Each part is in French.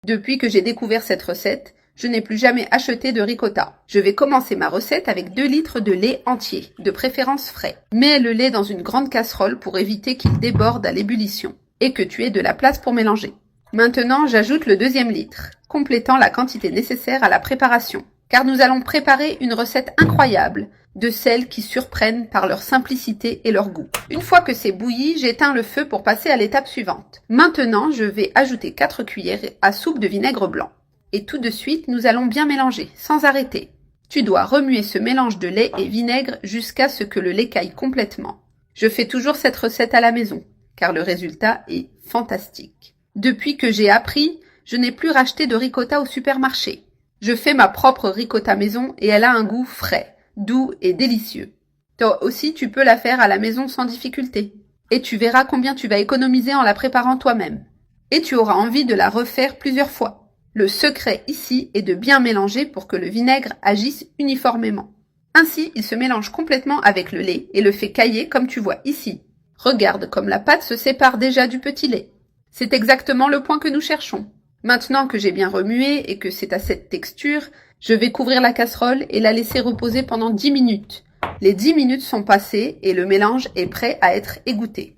Depuis que j'ai découvert cette recette, je n'ai plus jamais acheté de ricotta. Je vais commencer ma recette avec 2 litres de lait entier, de préférence frais. Mets le lait dans une grande casserole pour éviter qu'il déborde à l'ébullition et que tu aies de la place pour mélanger. Maintenant, j'ajoute le 2e litre, complétant la quantité nécessaire à la préparation. Car nous allons préparer une recette incroyable, de celles qui surprennent par leur simplicité et leur goût. Une fois que c'est bouilli, j'éteins le feu pour passer à l'étape suivante. Maintenant, je vais ajouter 4 cuillères à soupe de vinaigre blanc. Et tout de suite, nous allons bien mélanger, sans arrêter. Tu dois remuer ce mélange de lait et vinaigre jusqu'à ce que le lait caille complètement. Je fais toujours cette recette à la maison, car le résultat est fantastique. Depuis que j'ai appris, je n'ai plus racheté de ricotta au supermarché. Je fais ma propre ricotta maison et elle a un goût frais, doux et délicieux. Toi aussi, tu peux la faire à la maison sans difficulté. Et tu verras combien tu vas économiser en la préparant toi-même. Et tu auras envie de la refaire plusieurs fois. Le secret ici est de bien mélanger pour que le vinaigre agisse uniformément. Ainsi, il se mélange complètement avec le lait et le fait cailler comme tu vois ici. Regarde comme la pâte se sépare déjà du petit lait. C'est exactement le point que nous cherchons. Maintenant que j'ai bien remué et que c'est à cette texture, je vais couvrir la casserole et la laisser reposer pendant 10 minutes. Les 10 minutes sont passées et le mélange est prêt à être égoutté.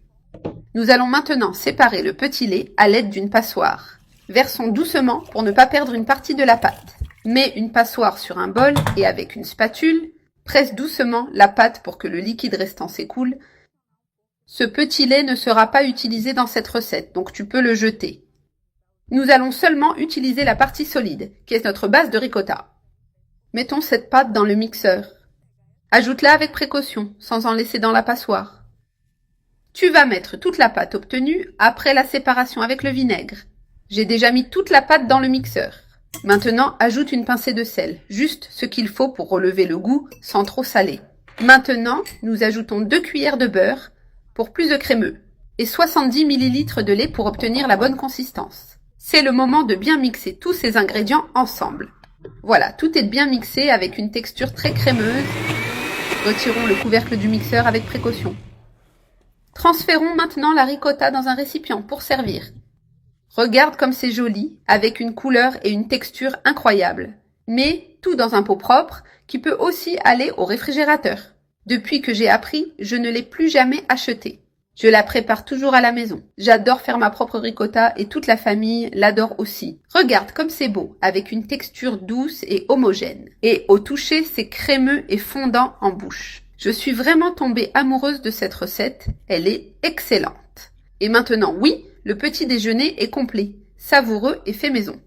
Nous allons maintenant séparer le petit lait à l'aide d'une passoire. Versons doucement pour ne pas perdre une partie de la pâte. Mets une passoire sur un bol et avec une spatule, presse doucement la pâte pour que le liquide restant s'écoule. Ce petit lait ne sera pas utilisé dans cette recette, donc tu peux le jeter. Nous allons seulement utiliser la partie solide, qui est notre base de ricotta. Mettons cette pâte dans le mixeur. Ajoute-la avec précaution, sans en laisser dans la passoire. Tu vas mettre toute la pâte obtenue après la séparation avec le vinaigre. J'ai déjà mis toute la pâte dans le mixeur. Maintenant, ajoute une pincée de sel, juste ce qu'il faut pour relever le goût sans trop saler. Maintenant, nous ajoutons 2 cuillères de beurre pour plus de crémeux et 70 ml de lait pour obtenir la bonne consistance. C'est le moment de bien mixer tous ces ingrédients ensemble. Voilà, tout est bien mixé avec une texture très crémeuse. Retirons le couvercle du mixeur avec précaution. Transférons maintenant la ricotta dans un récipient pour servir. Regarde comme c'est joli, avec une couleur et une texture incroyables. Mais tout dans un pot propre qui peut aussi aller au réfrigérateur. Depuis que j'ai appris, je ne l'ai plus jamais acheté. Je la prépare toujours à la maison. J'adore faire ma propre ricotta et toute la famille l'adore aussi. Regarde comme c'est beau, avec une texture douce et homogène. Et au toucher, c'est crémeux et fondant en bouche. Je suis vraiment tombée amoureuse de cette recette. Elle est excellente. Et maintenant, oui, le petit déjeuner est complet, savoureux et fait maison.